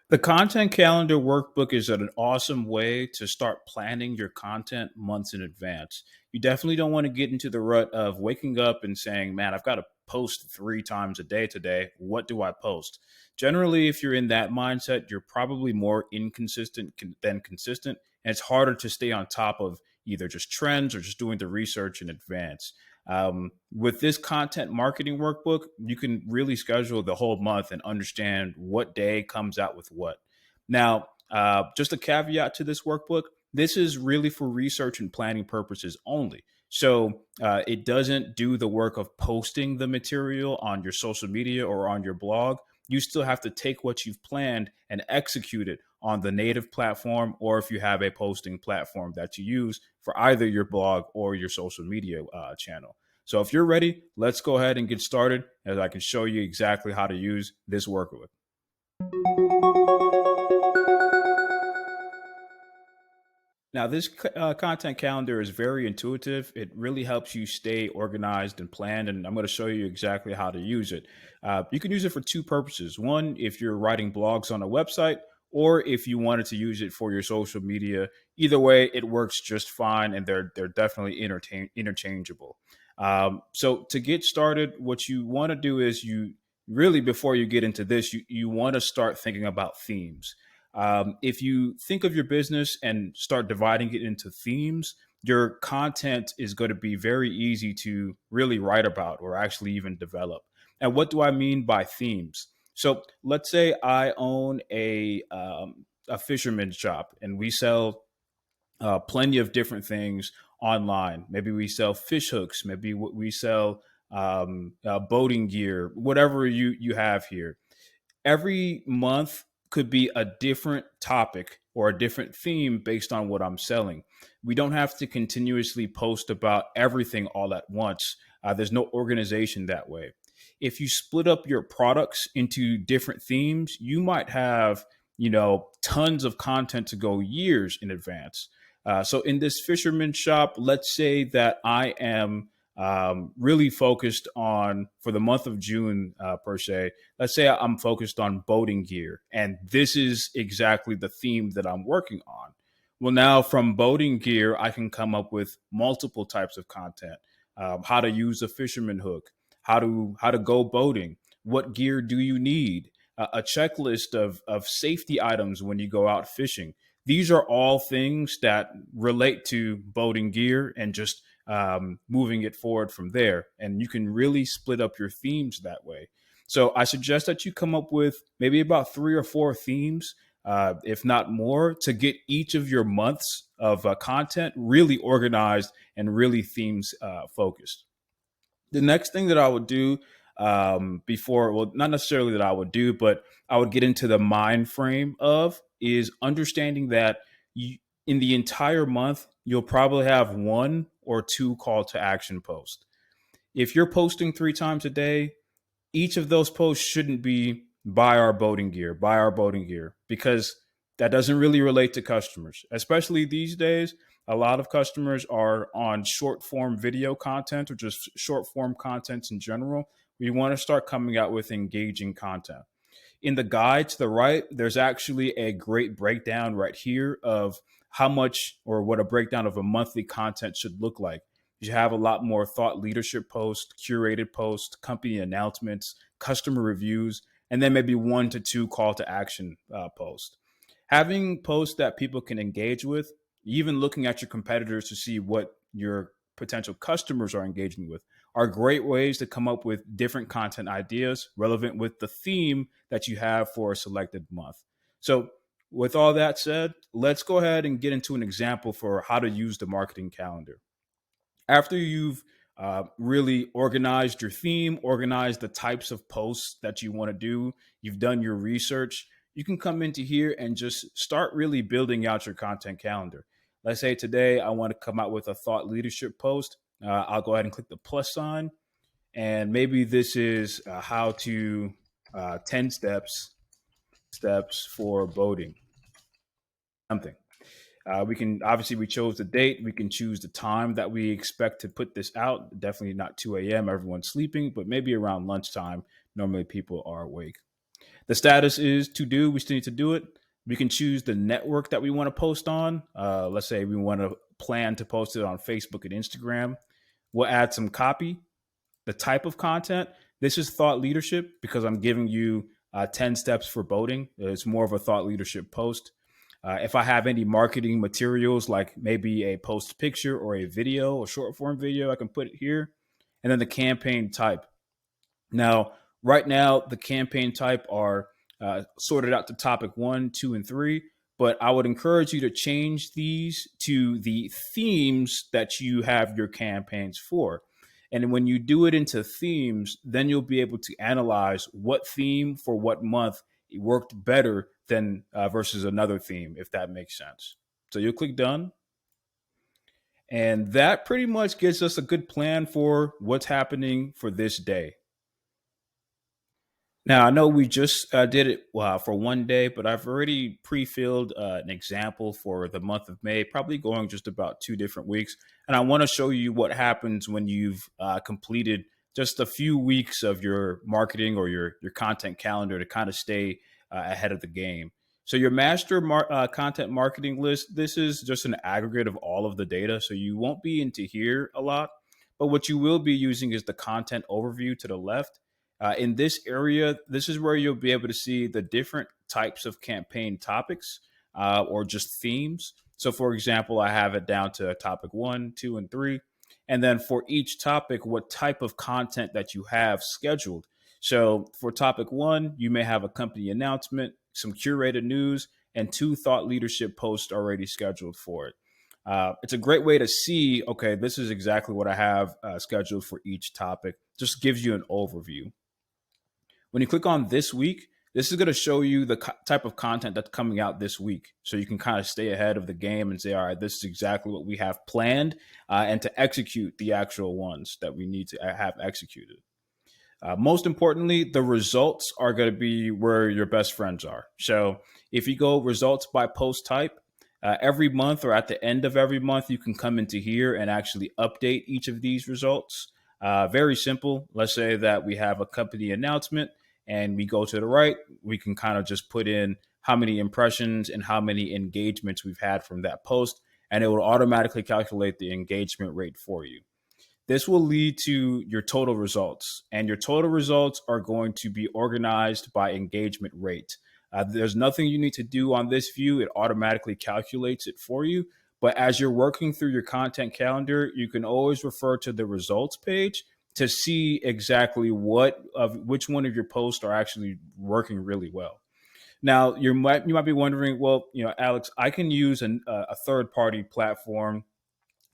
The content calendar workbook is an awesome way to start planning your content months in advance. You definitely don't want to get into the rut of waking up and saying, man, I've got to post 3 times a day today. What do I post? Generally, if you're in that mindset, you're probably more inconsistent than consistent. And it's harder to stay on top of either just trends or just doing the research in advance. With this content marketing workbook, you can really schedule the whole month and understand what day comes out with what. Now, just a caveat to this workbook, this is really for research and planning purposes only. So it doesn't do the work of posting the material on your social media or on your blog. You still have to take what you've planned and execute it on the native platform, or if you have a posting platform that you use for either your blog or your social media channel. So if you're ready, let's go ahead and get started as I can show you exactly how to use this workbook. Now, this content calendar is very intuitive. It really helps you stay organized and planned, and I'm going to show you exactly how to use it. You can use it for two purposes. One, if you're writing blogs on a website, or if you wanted to use it for your social media. Either way, it works just fine, and they're definitely interchangeable. So to get started, what you want to do is you really, before you get into this, you want to start thinking about themes. If you think of your business and start dividing it into themes, your content is going to be very easy to really write about or actually even develop. And what do I mean by themes? So let's say I own a fisherman's shop and we sell plenty of different things online. Maybe we sell fish hooks. Maybe we sell boating gear. Whatever you have here, every month could be a different topic or a different theme based on what I'm selling. We don't have to continuously post about everything all at once. There's no organization that way. If you split up your products into different themes, you might have, tons of content to go years in advance. So in this fisherman shop, let's say that I am really focused on for the month of June per se. Let's say I'm focused on boating gear, and this is exactly the theme that I'm working on. Well, now from boating gear, I can come up with multiple types of content. How to use a fisherman hook, how to go boating, what gear do you need, a checklist of safety items when you go out fishing. These are all things that relate to boating gear and just moving it forward from there. And you can really split up your themes that way. So I suggest that you come up with maybe about 3 or 4 themes, if not more, to get each of your months of content really organized and really themes focused. The next thing that I would do before, well, not necessarily that I would do, but I would get into the mind frame of is understanding that you, in the entire month, you'll probably have 1 or 2 call to action posts. If you're posting 3 times a day, each of those posts shouldn't be buy our boating gear, because that doesn't really relate to customers, especially these days. A lot of customers are on short form video content or just short form contents in general. We want to start coming out with engaging content. In the guide to the right, there's actually a great breakdown right here of how much or what a breakdown of a monthly content should look like. You have a lot more thought leadership posts, curated posts, company announcements, customer reviews, and then maybe 1 to 2 call to action posts. Having posts that people can engage with, even looking at your competitors to see what your potential customers are engaging with, are great ways to come up with different content ideas relevant with the theme that you have for a selected month. So, with all that said, let's go ahead and get into an example for how to use the marketing calendar. After you've really organized your theme, organized the types of posts that you want to do, you've done your research, you can come into here and just start really building out your content calendar. Let's say today I want to come out with a thought leadership post. I'll go ahead and click the plus sign. And maybe this is how to 10 steps for boating, something. We can obviously we chose the date. We can choose the time that we expect to put this out. Definitely not 2 a.m. Everyone's sleeping, but maybe around lunchtime. Normally people are awake. The status is to do. We still need to do it. We can choose the network that we want to post on. Let's say we want to plan to post it on Facebook and Instagram. We'll add some copy, the type of content. This is thought leadership because I'm giving you 10 steps for boating. It's more of a thought leadership post. If I have any marketing materials, like maybe a post picture or a video, a short form video, I can put it here. And then the campaign type. Now, right now, the campaign type are sorted out to topic one, two, and three. But I would encourage you to change these to the themes that you have your campaigns for. And when you do it into themes, then you'll be able to analyze what theme for what month worked better than versus another theme, if that makes sense. So you'll click done. And that pretty much gives us a good plan for what's happening for this day. Now, I know we just did it for one day, but I've already pre-filled an example for the month of May, probably going just about 2 different weeks. And I want to show you what happens when you've completed just a few weeks of your marketing or your content calendar to kind of stay ahead of the game. So your master content marketing list, this is just an aggregate of all of the data. So you won't be into here a lot, but what you will be using is the content overview to the left. In this area, this is where you'll be able to see the different types of campaign topics or just themes. So, for example, I have it down to topic one, two, and three. And then for each topic, what type of content that you have scheduled. So, for topic one, you may have a company announcement, some curated news, and 2 thought leadership posts already scheduled for it. It's a great way to see, okay, this is exactly what I have scheduled for each topic. Just gives you an overview. When you click on this week, this is going to show you the type of content that's coming out this week. So you can kind of stay ahead of the game and say, all right, this is exactly what we have planned and to execute the actual ones that we need to have executed. Most importantly, the results are going to be where your best friends are. So if you go results by post type, every month or at the end of every month, you can come into here and actually update each of these results. Very simple. Let's say that we have a company announcement and we go to the right, we can kind of just put in how many impressions and how many engagements we've had from that post, and it will automatically calculate the engagement rate for you. This will lead to your total results, and your total results are going to be organized by engagement rate. There's nothing you need to do on this view. It automatically calculates it for you. But as you're working through your content calendar, you can always refer to the results page to see exactly which one of your posts are actually working really well. Now, you might be wondering, well, Alex, I can use a third party platform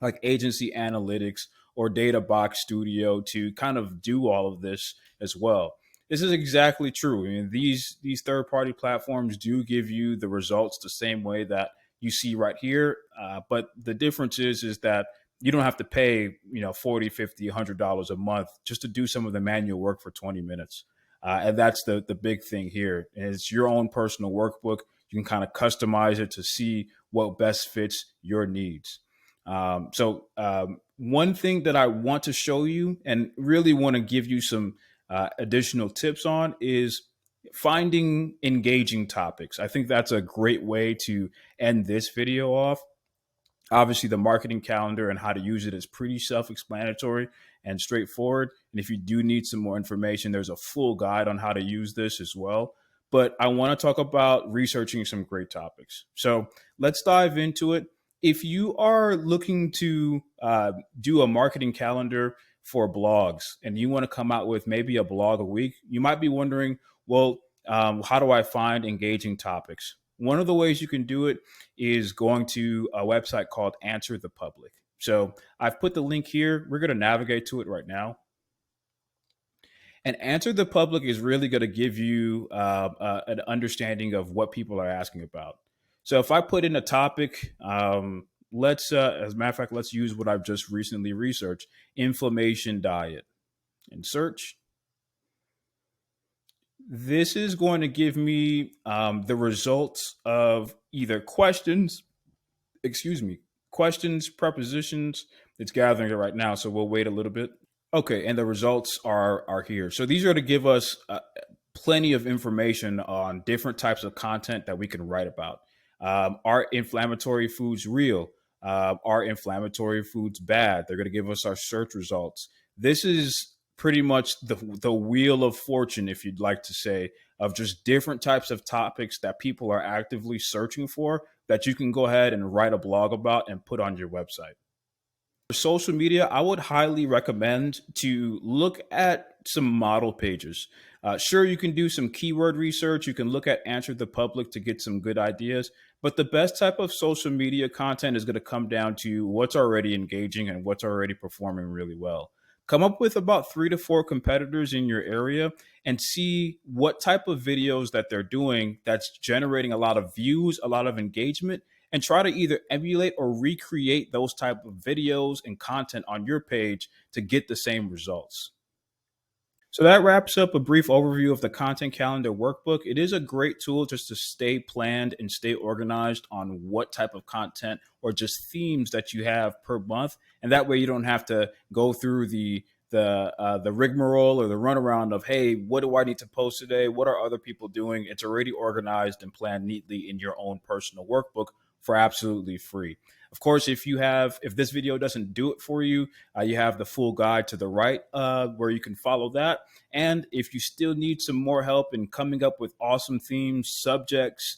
like Agency Analytics or Data Box Studio to kind of do all of this as well. This is exactly true. I mean, these third party platforms do give you the results the same way that you see right here, but the difference is that you don't have to pay 40, 50, $100 a month just to do some of the manual work for 20 minutes. And that's the big thing here. And it's your own personal workbook. You can kind of customize it to see what best fits your needs. One thing that I want to show you and really want to give you some additional tips on is finding engaging topics. I think that's a great way to end this video off. Obviously, the marketing calendar and how to use it is pretty self-explanatory and straightforward. And if you do need some more information, there's a full guide on how to use this as well. But I want to talk about researching some great topics. So let's dive into it. If you are looking to do a marketing calendar for blogs and you want to come out with maybe a blog a week, you might be wondering, well, how do I find engaging topics? One of the ways you can do it is going to a website called Answer the Public. So I've put the link here. We're going to navigate to it right now. And Answer the Public is really going to give you an understanding of what people are asking about. So if I put in a topic, as a matter of fact, let's use what I've just recently researched, inflammation diet, and search. This is going to give me the results of either questions, prepositions. It's gathering it right now, so we'll wait a little bit. Okay, and the results are here. So these are to give us plenty of information on different types of content that we can write about. Are inflammatory foods real? Are inflammatory foods bad? They're going to give us our search results. This is pretty much the wheel of fortune, if you'd like to say, of just different types of topics that people are actively searching for that you can go ahead and write a blog about and put on your website. For social media, I would highly recommend to look at some model pages. Sure, you can do some keyword research. You can look at Answer the Public to get some good ideas. But the best type of social media content is going to come down to what's already engaging and what's already performing really well. Come up with about 3 to 4 competitors in your area and see what type of videos that they're doing that's generating a lot of views, a lot of engagement, and try to either emulate or recreate those type of videos and content on your page to get the same results. So that wraps up a brief overview of the content calendar workbook. It is a great tool just to stay planned and stay organized on what type of content or just themes that you have per month, and that way you don't have to go through the rigmarole or the runaround of, hey, what do I need to post today? What are other people doing? It's already organized and planned neatly in your own personal workbook for absolutely free. Of course, if this video doesn't do it for you, you have the full guide to the right where you can follow that. And if you still need some more help in coming up with awesome themes, subjects,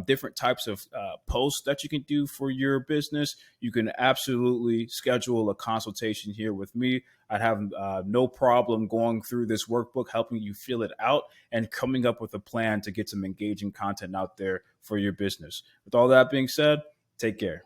different types of posts that you can do for your business, you can absolutely schedule a consultation here with me. I'd have no problem going through this workbook, helping you fill it out and coming up with a plan to get some engaging content out there for your business. With all that being said, take care.